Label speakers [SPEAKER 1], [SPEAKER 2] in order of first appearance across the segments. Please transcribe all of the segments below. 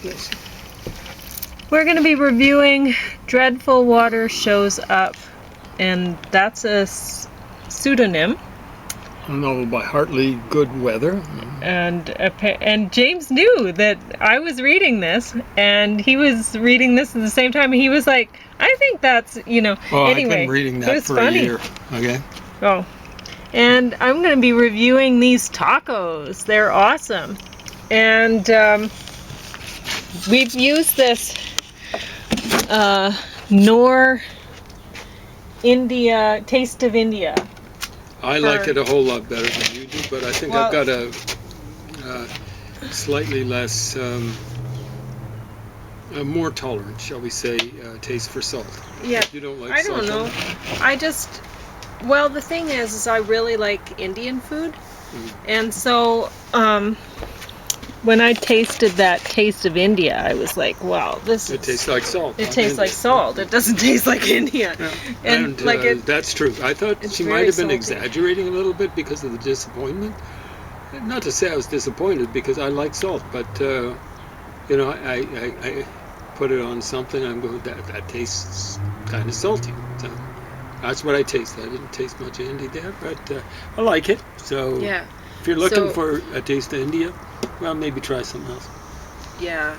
[SPEAKER 1] Yes.
[SPEAKER 2] We're going to be reviewing Dreadfulwater Shows Up, and that's a pseudonym.
[SPEAKER 1] A novel by Hartley Goodweather.
[SPEAKER 2] And James knew that I was reading this, and he was reading this at the same time. And he was like, "I think that's,
[SPEAKER 1] Oh,
[SPEAKER 2] Anyway,
[SPEAKER 1] I've been reading that for
[SPEAKER 2] funny.
[SPEAKER 1] a year. Okay.
[SPEAKER 2] Oh, and I'm going to be reviewing these tacos. They're awesome, and we've used this Nor India Taste of India.
[SPEAKER 1] I like it a whole lot better than you do, but I think I've got a slightly less, a more tolerant, shall we say, taste for salt.
[SPEAKER 2] Yeah,
[SPEAKER 1] You don't like
[SPEAKER 2] I
[SPEAKER 1] salt?
[SPEAKER 2] don't know. The thing is I really like Indian food, and so when I tasted that Taste of India, I was like, wow,
[SPEAKER 1] It tastes like salt.
[SPEAKER 2] It tastes like salt. It doesn't taste like India.
[SPEAKER 1] Yeah.
[SPEAKER 2] And
[SPEAKER 1] that's true. I thought she might have been exaggerating a little bit because of the disappointment. Not to say I was disappointed, because I like salt, but I put it on something. I'm going, that tastes kind of salty. So that's what I taste. I didn't taste much of India there, but I like it. So
[SPEAKER 2] yeah.
[SPEAKER 1] If you're looking for a taste of India, well, maybe try something else.
[SPEAKER 2] Yeah,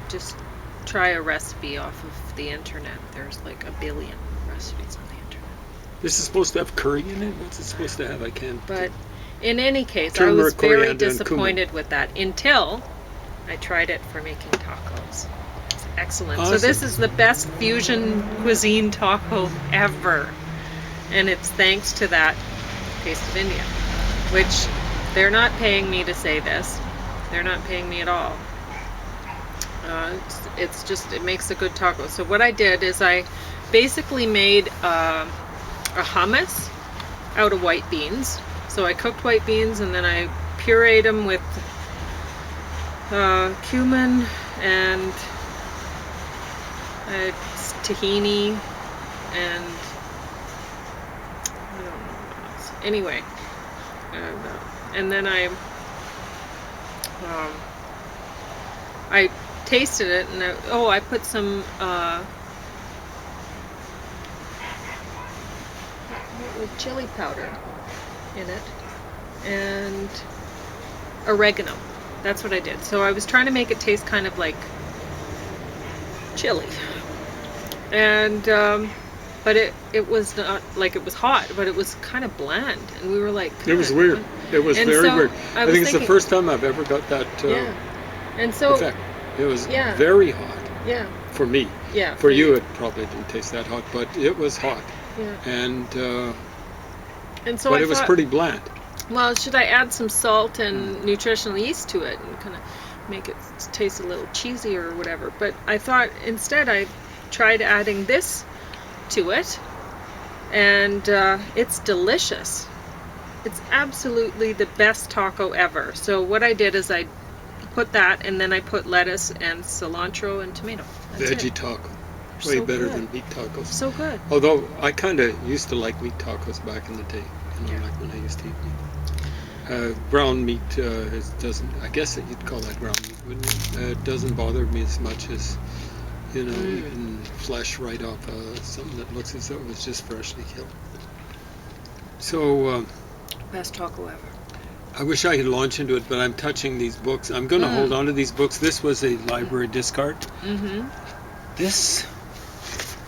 [SPEAKER 2] just try a recipe off of the internet. There's like a billion recipes on the internet.
[SPEAKER 1] This is supposed to have curry in it? What's it supposed to have? I can't.
[SPEAKER 2] But in any case,
[SPEAKER 1] Turmeric,
[SPEAKER 2] I was very
[SPEAKER 1] coriander,
[SPEAKER 2] disappointed with that until I tried it for making tacos. It's excellent.
[SPEAKER 1] Awesome.
[SPEAKER 2] So this is the best fusion cuisine taco ever. And it's thanks to that Taste of India, which they're not paying me to say this. They're not paying me at all. It's just, it makes a good taco. So what I did is I basically made a hummus out of white beans. So I cooked white beans and then I pureed them with cumin and tahini and I don't know what else. Anyway, and then I tasted it and I put some chili powder in it and oregano. That's what I did. So I was trying to make it taste kind of like chili, and but it was not like it was hot, but it was kind of bland, and we were like,
[SPEAKER 1] it was weird. It was very weird. I think it's the first time I've ever got that
[SPEAKER 2] and so
[SPEAKER 1] effect. It was very hot.
[SPEAKER 2] Yeah.
[SPEAKER 1] For me.
[SPEAKER 2] Yeah.
[SPEAKER 1] For you, it probably didn't taste that hot, but it was hot.
[SPEAKER 2] Yeah.
[SPEAKER 1] And
[SPEAKER 2] so
[SPEAKER 1] but it was pretty bland.
[SPEAKER 2] Well, should I add some salt and nutritional yeast to it and kind of make it taste a little cheesy or whatever? But I thought instead I tried adding this to it, and it's delicious. It's absolutely the best taco ever. So what I did is I put that, and then I put lettuce and cilantro and tomato.
[SPEAKER 1] Veggie taco. Way better than meat tacos.
[SPEAKER 2] So good.
[SPEAKER 1] Although I kind of used to like meat tacos back in the day. Like when I used to eat meat. Ground meat doesn't. I guess you'd call that ground meat, wouldn't it? It doesn't bother me as much as eating flesh right off something that looks as though it was just freshly killed. So
[SPEAKER 2] best taco ever.
[SPEAKER 1] I wish I could launch into it, but I'm touching these books. I'm going to hold on to these books. This was a library discard. This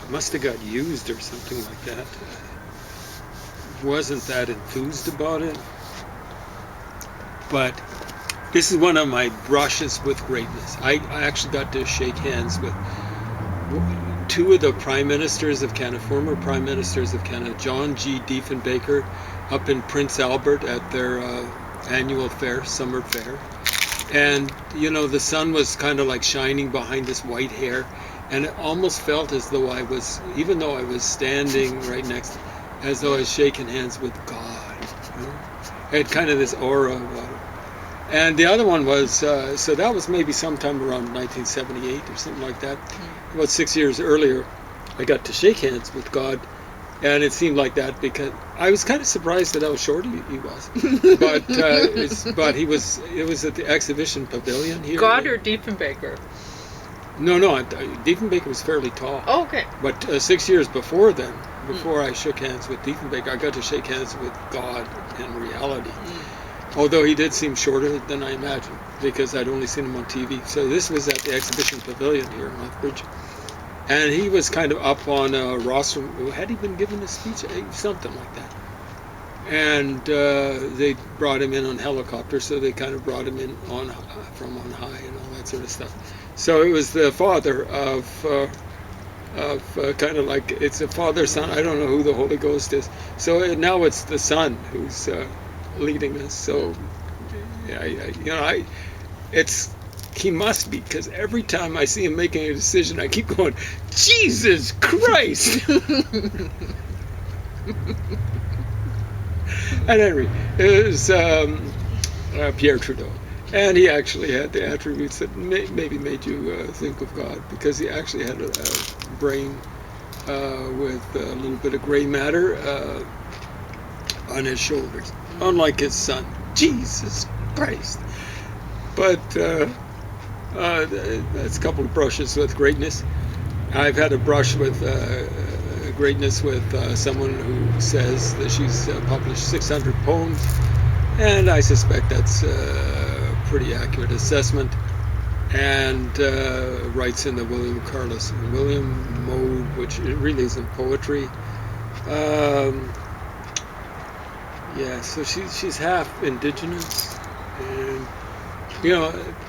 [SPEAKER 1] must have got used or something like that. Wasn't that enthused about it, but this is one of my brushes with greatness. I actually got to shake hands with two of the prime ministers of Canada, former prime ministers of Canada, John G. Diefenbaker, up in Prince Albert at their annual fair, summer fair, and the sun was kind of like shining behind this white hair, and it almost felt as though I was, even though I was standing right next to, as though I was shaking hands with God. It had kind of this aura about it. And the other one was, so that was maybe sometime around 1978 or something like that. About 6 years earlier, I got to shake hands with God And it seemed like that because I was kind of surprised at how short he was. But he was. It was at the exhibition pavilion here.
[SPEAKER 2] God or Diefenbaker?
[SPEAKER 1] No, Diefenbaker was fairly tall.
[SPEAKER 2] Oh, okay.
[SPEAKER 1] But 6 years before then, before I shook hands with Diefenbaker, I got to shake hands with God in reality. Although he did seem shorter than I imagined, because I'd only seen him on TV. So this was at the exhibition pavilion here in Lethbridge. And he was kind of up on a rostrum. Had he been given a speech? Something like that. And they brought him in on helicopter, so they kind of brought him in from on high and all that sort of stuff. So it was the father of kind of like, it's a father-son. I don't know who the Holy Ghost is. So now it's the Son who's leading us. So, he must be, because every time I see him making a decision, I keep going, Jesus Christ! At any rate, it was Pierre Trudeau. And he actually had the attributes that maybe made you think of God, because he actually had a brain with a little bit of gray matter on his shoulders, unlike his son. Jesus Christ! But that's a couple of brushes with greatness. I've had a brush with greatness with someone who says that she's published 600 poems, and I suspect that's a pretty accurate assessment, and writes in the William mode, which it really isn't poetry. So she's half Indigenous, and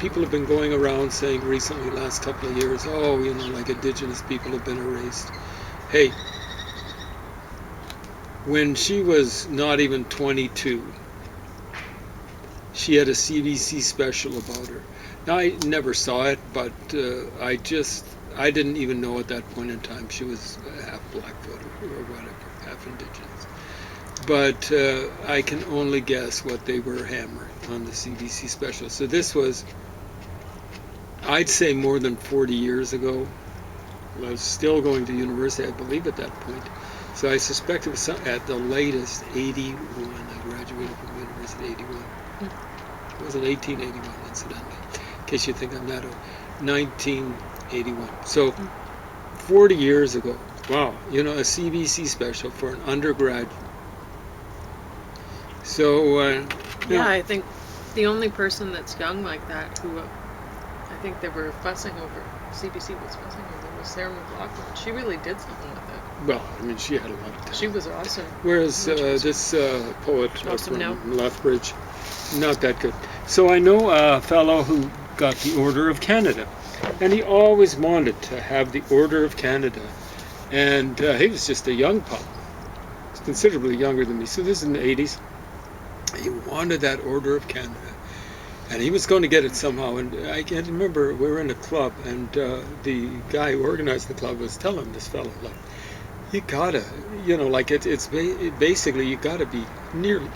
[SPEAKER 1] people have been going around saying recently, last couple of years, like Indigenous people have been erased. Hey, when she was not even 22, she had a CBC special about her. Now, I never saw it, but I didn't even know at that point in time she was half Blackfoot or whatever, half Indigenous. But I can only guess what they were hammering on the CBC special. So this was, I'd say, more than 40 years ago. I was still going to university, I believe, at that point. So I suspect it was at the latest 81. I graduated from university 81. It wasn't 1881, incidentally, in case you think I'm that old. 1981. So 40 years ago. Wow, a CBC special for an undergraduate. So,
[SPEAKER 2] I think the only person that's young like that who I think they were fussing over, CBC was fussing over, was Sarah McLachlan. She really did something with it.
[SPEAKER 1] Well, she had a lot of talent.
[SPEAKER 2] She was awesome.
[SPEAKER 1] Whereas this poet
[SPEAKER 2] awesome
[SPEAKER 1] from Lethbridge, not that good. So I know a fellow who got the Order of Canada, and he always wanted to have the Order of Canada. And he was just a young pup. He's considerably younger than me. So this is in the 80s. He wanted that Order of Canada, and he was going to get it somehow. And I can't remember, we were in a club, and the guy who organized the club was telling this fellow, like, you gotta, it's basically you gotta be nearly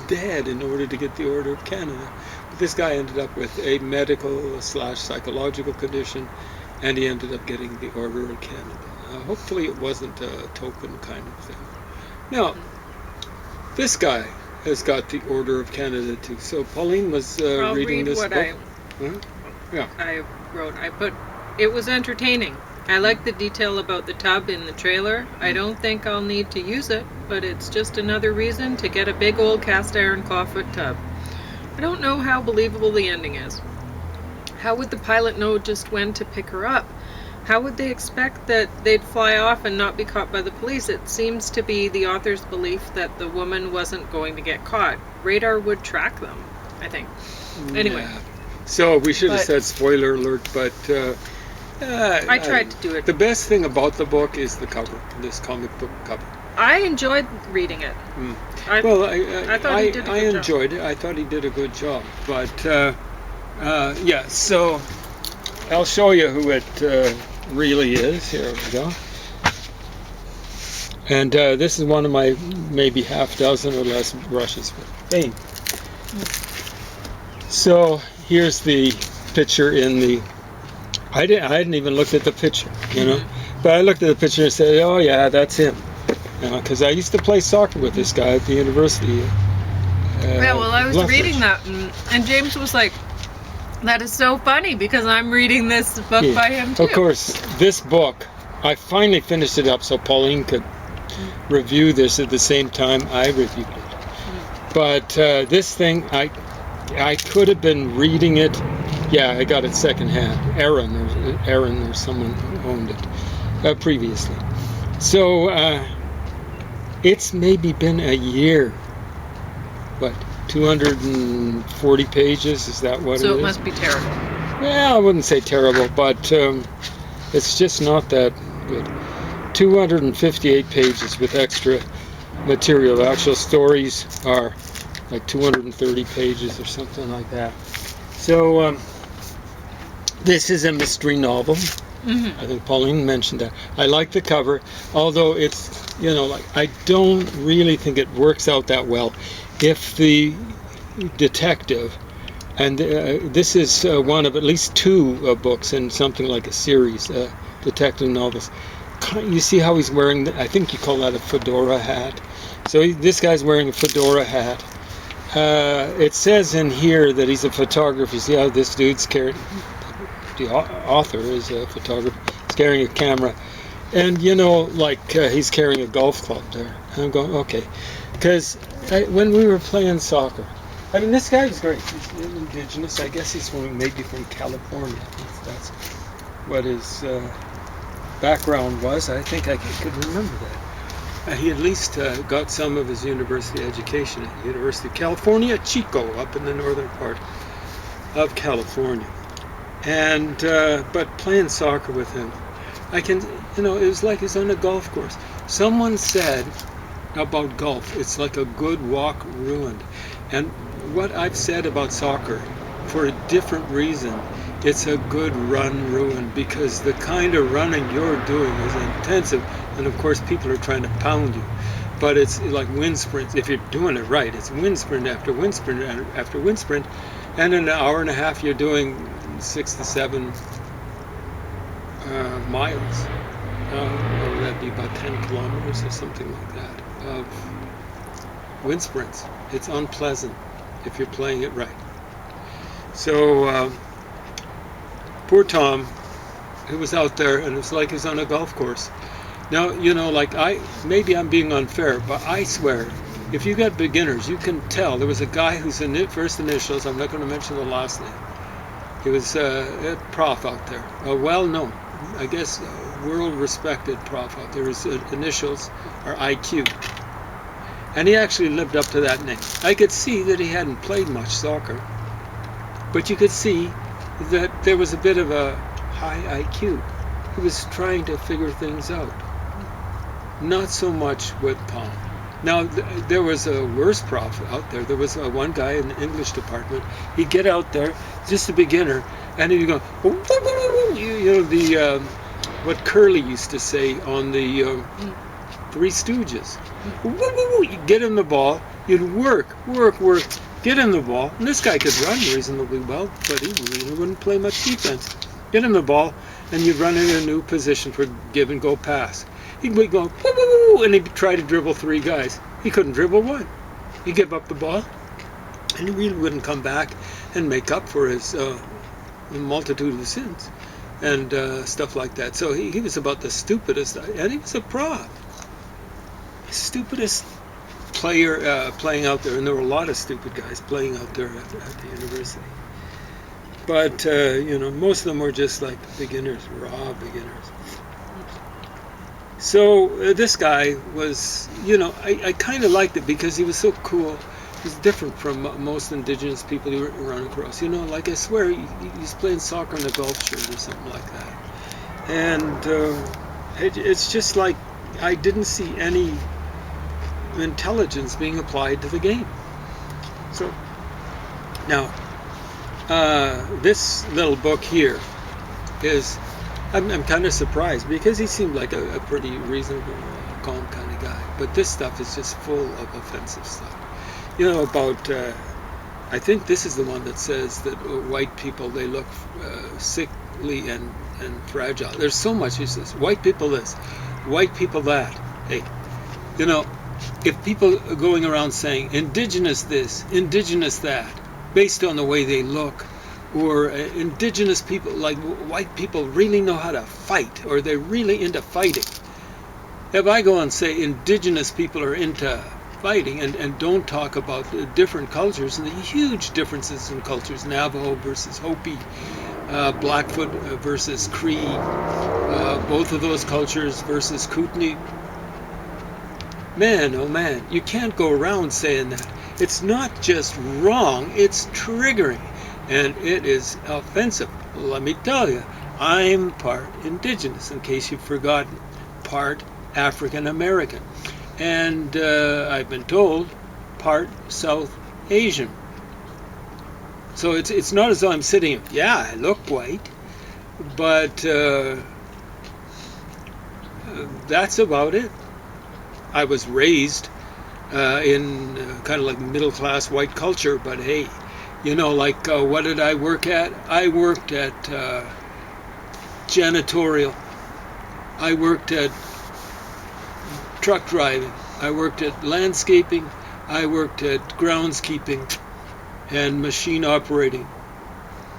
[SPEAKER 1] dead in order to get the Order of Canada. But this guy ended up with a medical / psychological condition, and he ended up getting the Order of Canada. Hopefully it wasn't a token kind of thing. Now, this guy has got the Order of Canada too. So Pauline was reading this book.
[SPEAKER 2] I wrote. I put, it was entertaining. I like the detail about the tub in the trailer. I don't think I'll need to use it, but it's just another reason to get a big old cast iron clawfoot tub. I don't know how believable the ending is. How would the pilot know just when to pick her up? How would they expect that they'd fly off and not be caught by the police? It seems to be the author's belief that the woman wasn't going to get caught. Radar would track them, I think. Anyway.
[SPEAKER 1] Yeah. So we should have said spoiler alert, but
[SPEAKER 2] I tried to do it.
[SPEAKER 1] The best thing about the book is the cover, this comic book cover.
[SPEAKER 2] I enjoyed reading it. I thought he did a good job. I
[SPEAKER 1] enjoyed it. I thought he did a good job. But, so I'll show you who it really is. Here we go. And this is one of my maybe half dozen or less brushes with paint. So here's the picture in the. I hadn't even looked at the picture, but I looked at the picture and said, "Oh yeah, that's him." because I used to play soccer with this guy at the university.
[SPEAKER 2] Yeah, well, I was
[SPEAKER 1] Lethbridge.
[SPEAKER 2] reading that, and James was like, that is so funny because I'm reading this book
[SPEAKER 1] Yeah.
[SPEAKER 2] by him too.
[SPEAKER 1] Of course, this book, I finally finished it up so Pauline could review this at the same time I reviewed it. But this thing, I could have been reading it. Yeah, I got it secondhand. Aaron or someone owned it previously. So it's maybe been a year. What, 240 pages? Is that what it is?
[SPEAKER 2] So it must be terrible.
[SPEAKER 1] Well, I wouldn't say terrible, but it's just not that good. 258 pages with extra material. The actual stories are like 230 pages or something like that. So this is a mystery novel. I think Pauline mentioned that. I like the cover, although it's, like I don't really think it works out that well if the detective, and this is one of at least two books in something like a series, detective novels. You see how he's wearing, I think you call that a fedora hat. So this guy's wearing a fedora hat. It says in here that he's a photographer. You see how this dude's carrying, the author is a photographer, he's carrying a camera. And he's carrying a golf club there. And I'm going, okay. Because when we were playing soccer, I mean, this guy was great. He's indigenous. I guess he's maybe from California. That's what his background was. I think I could remember that. He at least got some of his university education at the University of California, Chico, up in the northern part of California. And but playing soccer with him, I can, it was like he's on a golf course. Someone said about golf, it's like a good walk ruined. And what I've said about soccer, for a different reason, it's a good run ruined, because the kind of running you're doing is intensive, and of course people are trying to pound you. But it's like wind sprints. If you're doing it right, it's wind sprint after wind sprint after wind sprint, and in an hour and a half you're doing 6 to 7 miles. What would that be, about 10 kilometers or something like that of wind sprints. It's unpleasant if you're playing it right. So poor Tom, who was out there, and it was like he's on a golf course. Now, maybe I'm being unfair, but I swear, if you got beginners, you can tell. There was a guy whose first initials, I'm not going to mention the last name. He was a prof out there, a well-known, I guess, world-respected prof out there. His initials are IQ. And he actually lived up to that name. I could see that he hadn't played much soccer, but you could see that there was a bit of a high IQ. He was trying to figure things out. Not so much with Tom. Now, there was a worse prof out there. There was one guy in the English department. He'd get out there, just a beginner, and he'd go, what Curly used to say on the Three Stooges. You'd get him the ball, you'd work, get him the ball, and this guy could run reasonably well, but he really wouldn't play much defense. Get him the ball, and you'd run in a new position for give and go pass. He'd go, and he'd try to dribble 3 guys. He couldn't dribble one. He'd give up the ball, and he really wouldn't come back and make up for his multitude of sins and stuff like that. So he was about the stupidest, and he was a prof. Stupidest player playing out there, and there were a lot of stupid guys playing out there at the university. But most of them were just like beginners, raw beginners. So this guy was, I kind of liked it because he was so cool. He's different from most indigenous people you run across. Like I swear, he's playing soccer in a golf shirt or something like that. And it's just like I didn't see any intelligence being applied to the game. So now this little book here is, I'm kind of surprised because he seemed like a pretty reasonable, calm kind of guy, but this stuff is just full of offensive stuff. About I think this is the one that says that white people, they look sickly and fragile. There's so much he says, white people this, white people that. Hey, You know, if people are going around saying indigenous this, indigenous that, based on the way they look, or indigenous people, like white people, really know how to fight, or they're really into fighting. If I go and say indigenous people are into fighting and don't talk about the different cultures and the huge differences in cultures, Navajo versus Hopi, Blackfoot versus Cree, both of those cultures versus Kootenai, man, oh man, you can't go around saying that. It's not just wrong, it's triggering, and it is offensive. Let me tell you, I'm part indigenous, in case you've forgotten, part African American, and I've been told part South Asian. So it's not as though I'm sitting, yeah, I look white, but that's about it. I was raised in kind of like middle class white culture, but hey, you know, like what did I work at? I worked at janitorial. I worked at truck driving. I worked at landscaping. I worked at groundskeeping and machine operating.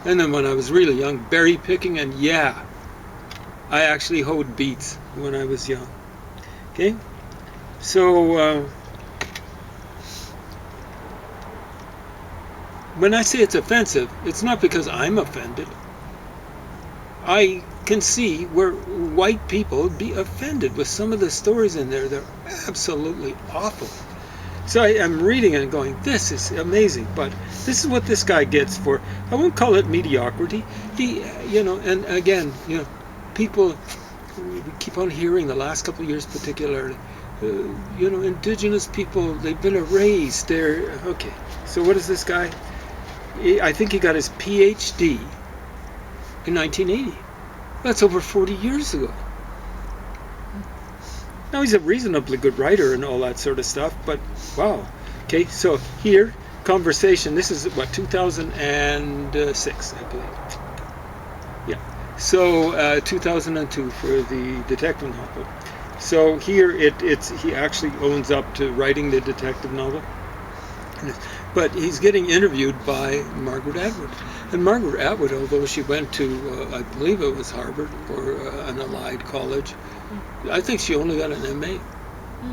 [SPEAKER 1] And then when I was really young, berry picking, and yeah, I actually hoed beets when I was young. Okay? So, when I say it's offensive, it's not because I'm offended. I can see where white people would be offended with some of the stories in there. They're absolutely awful. So I'm reading it and going, this is amazing, but this is what this guy gets for, I won't call it mediocrity. He, you know, and again, you know, people, we keep on hearing the last couple of years particularly, you know, indigenous people, they've been erased. They're, okay, so what is this guy? I think he got his PhD in 1980. That's over 40 years ago. Now, he's a reasonably good writer and all that sort of stuff, but wow. Okay, so here, conversation, this is what, 2006, I believe. Yeah, so 2002 for the detective novel. So here he actually owns up to writing the detective novel. But he's getting interviewed by Margaret Atwood. And Margaret Atwood, although she went to, I believe it was Harvard or an allied college, I think she only got an MA.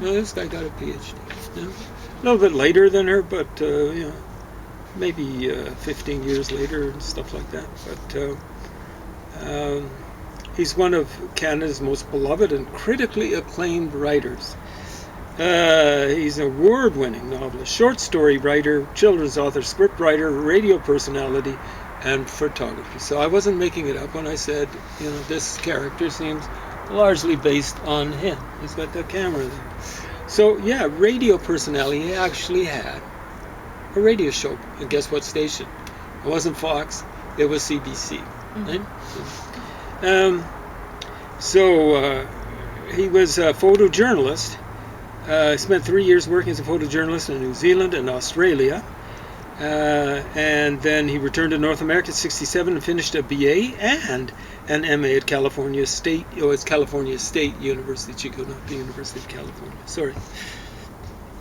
[SPEAKER 1] No, this guy got a PhD. You know? A little bit later than her, but you know, maybe 15 years later and stuff like that. But he's one of Canada's most beloved and critically acclaimed writers. He's an award-winning novelist, short story writer, children's author, script writer, radio personality, and photography. So I wasn't making it up when I said, you know, this character seems largely based on him. He's got the camera there. So yeah, radio personality. He actually had a radio show. And guess what station? It wasn't Fox. It was CBC. Right? So he was a photojournalist. Spent 3 years working as a photojournalist in New Zealand and Australia. And then he returned to North America in 1967 and finished a BA and an MA at California State, it's California State University, Chico, not the University of California, sorry.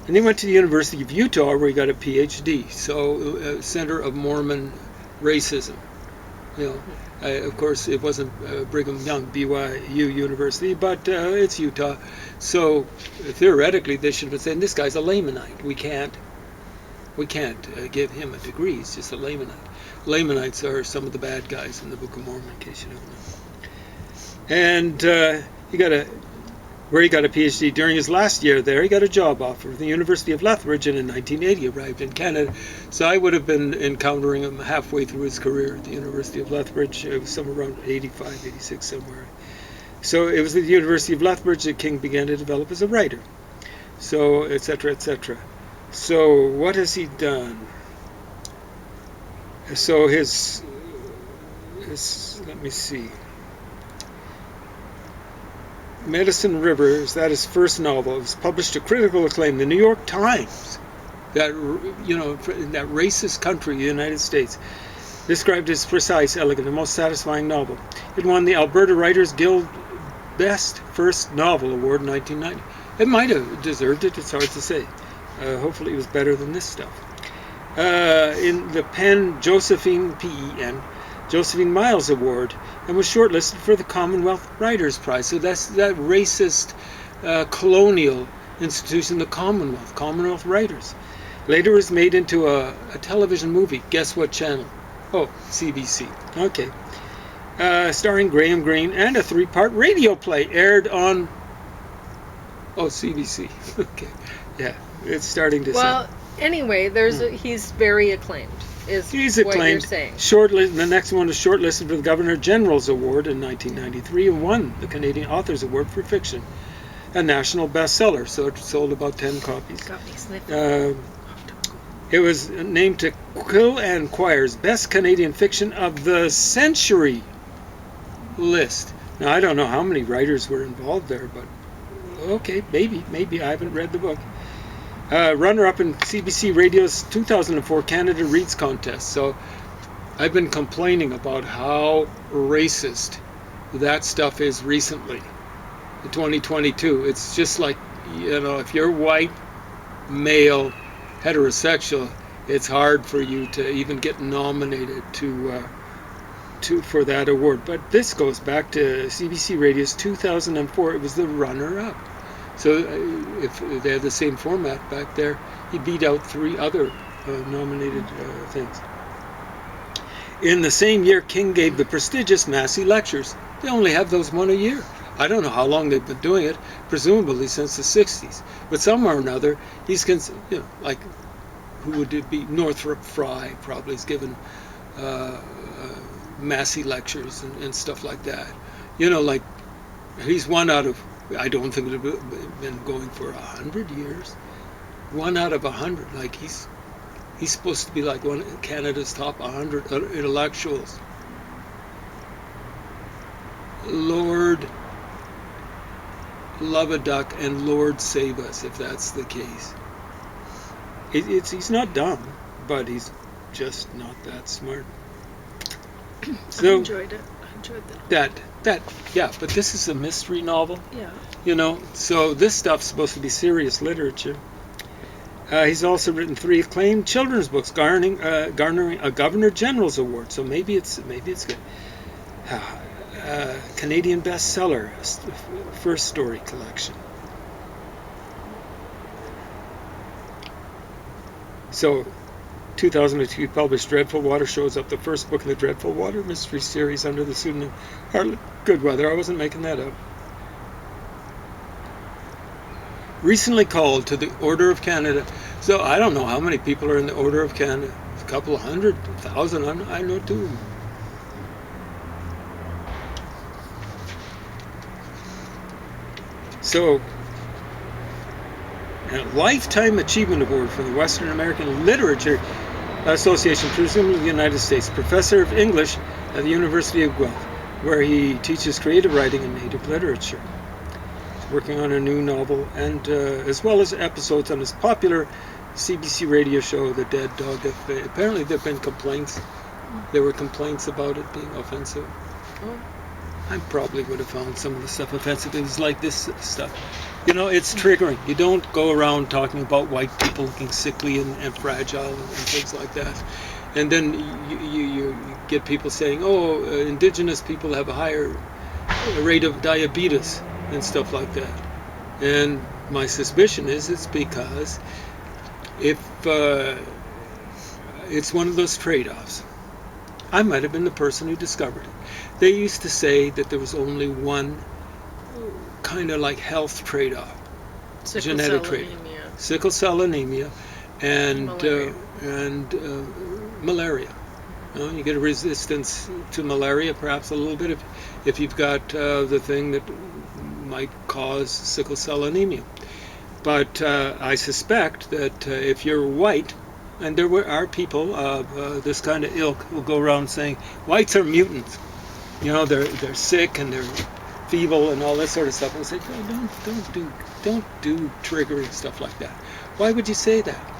[SPEAKER 1] And he went to the University of Utah where he got a PhD, so Center of Mormon Racism. You know, of course, it wasn't Brigham Young, BYU University, but it's Utah. So theoretically, they should have said, this guy's a laymanite. We can't give him a degree. He's just a laymanite. Lamanites are some of the bad guys in the Book of Mormon, in case you don't know. And where he got a PhD during his last year there, he got a job offer at the University of Lethbridge, and in 1980 arrived in Canada. So I would have been encountering him halfway through his career at the University of Lethbridge. It was somewhere around 85, 86, somewhere. So it was at the University of Lethbridge that King began to develop as a writer. So, etc., etc. So what has he done? So his let me see. Medicine River, is that his first novel? It was published to critical acclaim. The New York Times, that, you know, in that racist country, the United States, described it as precise, elegant, and most satisfying novel. It won the Alberta Writers Guild Best First Novel Award in 1990. It might have deserved it. It's hard to say. Hopefully it was better than this stuff. In the Penn Josephine, P-E-N, Josephine Miles Award, and was shortlisted for the Commonwealth Writers' Prize. So that's that racist colonial institution, the Commonwealth Writers. Later was made into a television movie. Guess what channel? Oh, CBC. Okay. Starring Graham Greene, and a 3-part radio play aired on... Oh, CBC. Okay. Yeah, it's starting to
[SPEAKER 2] Well, anyway, he's very acclaimed,
[SPEAKER 1] he's
[SPEAKER 2] what
[SPEAKER 1] acclaimed.
[SPEAKER 2] you're saying.
[SPEAKER 1] The next one was shortlisted for the Governor General's Award in 1993 and won the Canadian Authors Award for Fiction. A national bestseller, so it sold about 10 copies.
[SPEAKER 2] Got me sniffing.
[SPEAKER 1] It was named to Quill and Quire's Best Canadian Fiction of the Century list. Now, I don't know how many writers were involved there, but okay, maybe. I haven't read the book. Runner-up in CBC Radio's 2004 Canada Reads Contest. So I've been complaining about how racist that stuff is recently. In 2022, it's just like, if you're white, male, heterosexual, it's hard for you to even get nominated for that award. But this goes back to CBC Radio's 2004. It was the runner-up. So if they had the same format back there, he beat out 3 other nominated things. In the same year, King gave the prestigious Massey Lectures. They only have those one a year. I don't know how long they've been doing it, presumably since the 60s. But somewhere or another, he's, like, who would it be? Northrop Frye probably is given Massey Lectures and stuff like that. Like, he's one out of, I don't think it would have been going for 100 years. 1 out of 100. Like, he's supposed to be like one of Canada's top 100 intellectuals. Lord love a duck and Lord save us if that's the case. He's not dumb, but he's just not that smart. So
[SPEAKER 2] I enjoyed it. I enjoyed that.
[SPEAKER 1] Yeah, but this is a mystery novel.
[SPEAKER 2] Yeah.
[SPEAKER 1] So this stuff's supposed to be serious literature. He's also written 3 acclaimed children's books, garnering a Governor General's Award. So maybe it's good. Canadian bestseller, first story collection. So, 2002, he published Dreadfulwater Shows Up, the first book in the Dreadfulwater mystery series under the pseudonym Harlan Goodweather. I wasn't making that up. Recently called to the Order of Canada. So I don't know how many people are in the Order of Canada. A couple of 100, 1,000. I know 2. So, a Lifetime Achievement Award from the Western American Literature Association, presumably the United States. Professor of English at the University of Guelph, where he teaches creative writing and native literature. He's working on a new novel, and as well as episodes on his popular CBC radio show, The Dead Dog Cafe. Apparently there have been complaints. There were complaints about it being offensive.
[SPEAKER 2] Oh.
[SPEAKER 1] I probably would have found some of the stuff offensive. It was like this stuff. It's triggering. You don't go around talking about white people looking sickly and fragile and things like that. And then you get people saying, indigenous people have a higher rate of diabetes and stuff like that. And my suspicion is it's because if it's one of those trade-offs. I might have been the person who discovered it. They used to say that there was only one kind of like health trade-off, genetic trade-off. Sickle cell anemia and malaria. You get a resistance to malaria, perhaps a little bit, if you've got the thing that might cause sickle cell anemia. But I suspect that if you're white, and there are people of this kind of ilk who go around saying whites are mutants. They're sick and they're feeble and all that sort of stuff. And I say, don't do triggering stuff like that. Why would you say that?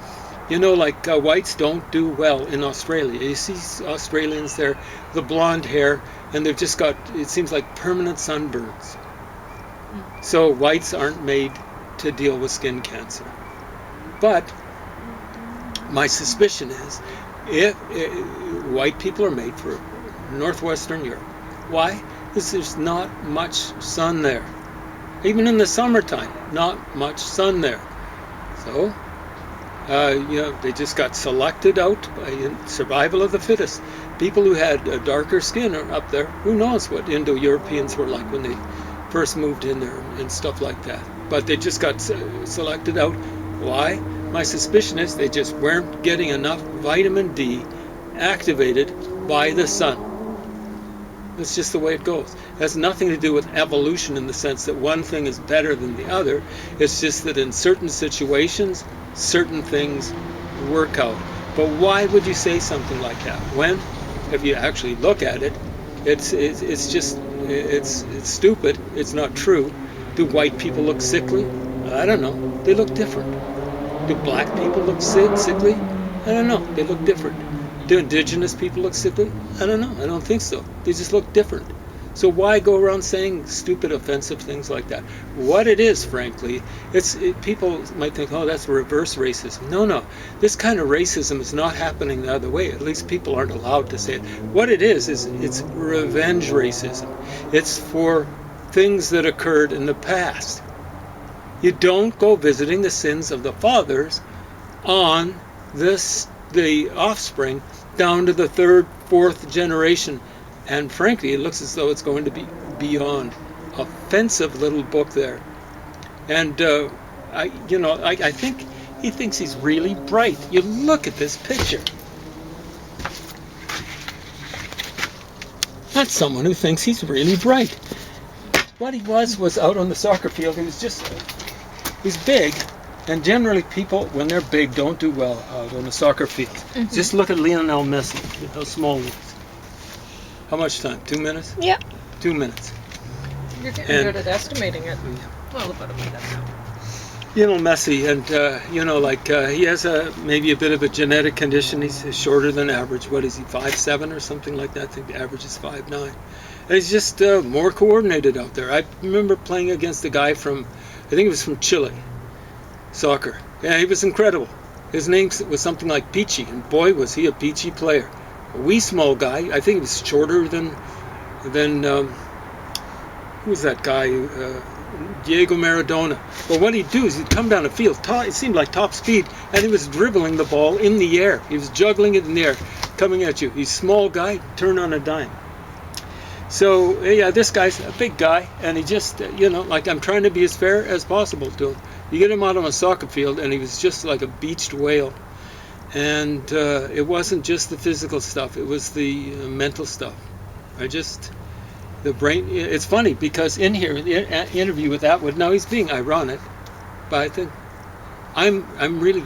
[SPEAKER 1] Like whites don't do well in Australia. You see Australians there, the blonde hair, and they've just got, it seems like permanent sunburns. So whites aren't made to deal with skin cancer. But my suspicion is if white people are made for northwestern Europe. Why? Because there's not much sun there. Even in the summertime, not much sun there. So, they just got selected out by survival of the fittest. People who had a darker skin are up there. Who knows what Indo-Europeans were like when they first moved in there and stuff like that. But they just got selected out. Why? My suspicion is they just weren't getting enough vitamin D activated by the sun. That's just the way it goes. It has nothing to do with evolution in the sense that one thing is better than the other. It's just that in certain situations, certain things work out. But why would you say something like that? When, if you actually look at it, it's stupid. It's not true. Do white people look sickly? I don't know. They look different. Do black people look sickly? I don't know. They look different. Do indigenous people look sickly? I don't know. I don't think so. They just look different. So why go around saying stupid, offensive things like that? What it is, frankly, people might think, oh, that's reverse racism. No. This kind of racism is not happening the other way. At least people aren't allowed to say it. What it is it's revenge racism. It's for things that occurred in the past. You don't go visiting the sins of the fathers on the offspring down to the third, fourth generation. And frankly, it looks as though it's going to be beyond. Offensive little book there. And I think he thinks he's really bright. You look at this picture. That's someone who thinks he's really bright. What he was out on the soccer field. He's big. And generally people, when they're big, don't do well out on the soccer field. Mm-hmm. Just look at Lionel Messi, how small he is. How much time? 2 minutes?
[SPEAKER 2] Yeah.
[SPEAKER 1] 2 minutes.
[SPEAKER 2] You're getting good at estimating it. Well, about a minute now.
[SPEAKER 1] Messi, and he has maybe a bit of a genetic condition. He's shorter than average. What is he, 5'7" or something like that? I think the average is 5'9". And he's just more coordinated out there. I remember playing against a guy from, I think it was from Chile, soccer. Yeah, he was incredible. His name was something like Peachy, and boy, was he a peachy player. A wee small guy. I think he was shorter than who was that guy? Diego Maradona. But what he'd do is he'd come down the field, it seemed like top speed, and he was dribbling the ball in the air. He was juggling it in the air, coming at you. He's a small guy, turn on a dime. So, yeah, this guy's a big guy, and he just, I'm trying to be as fair as possible to him. You get him out on a soccer field, and he was just like a beached whale. And it wasn't just the physical stuff, it was the mental stuff. The brain, it's funny, because in here, the interview with Atwood, now he's being ironic, but I think I'm really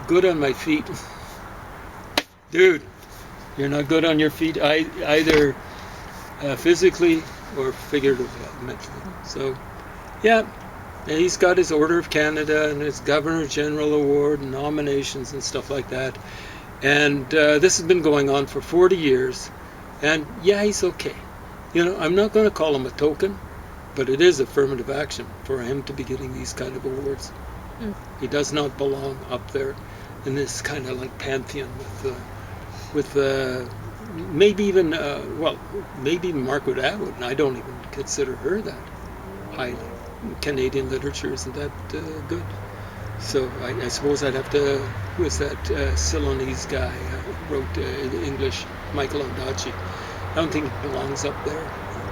[SPEAKER 1] good on my feet. Dude, you're not good on your feet either physically or figuratively, mentally. So, yeah. He's got his Order of Canada and his Governor General Award and nominations and stuff like that. And this has been going on for 40 years. And yeah, he's okay. I'm not going to call him a token, but it is affirmative action for him to be getting these kind of awards. Mm. He does not belong up there in this kind of like pantheon with maybe even, maybe Margaret Atwood, and I don't even consider her that highly. Canadian literature isn't that good. So I suppose I'd have to, who is that Ceylonese guy who wrote English, Michael Ondaatje. I don't think he belongs up there.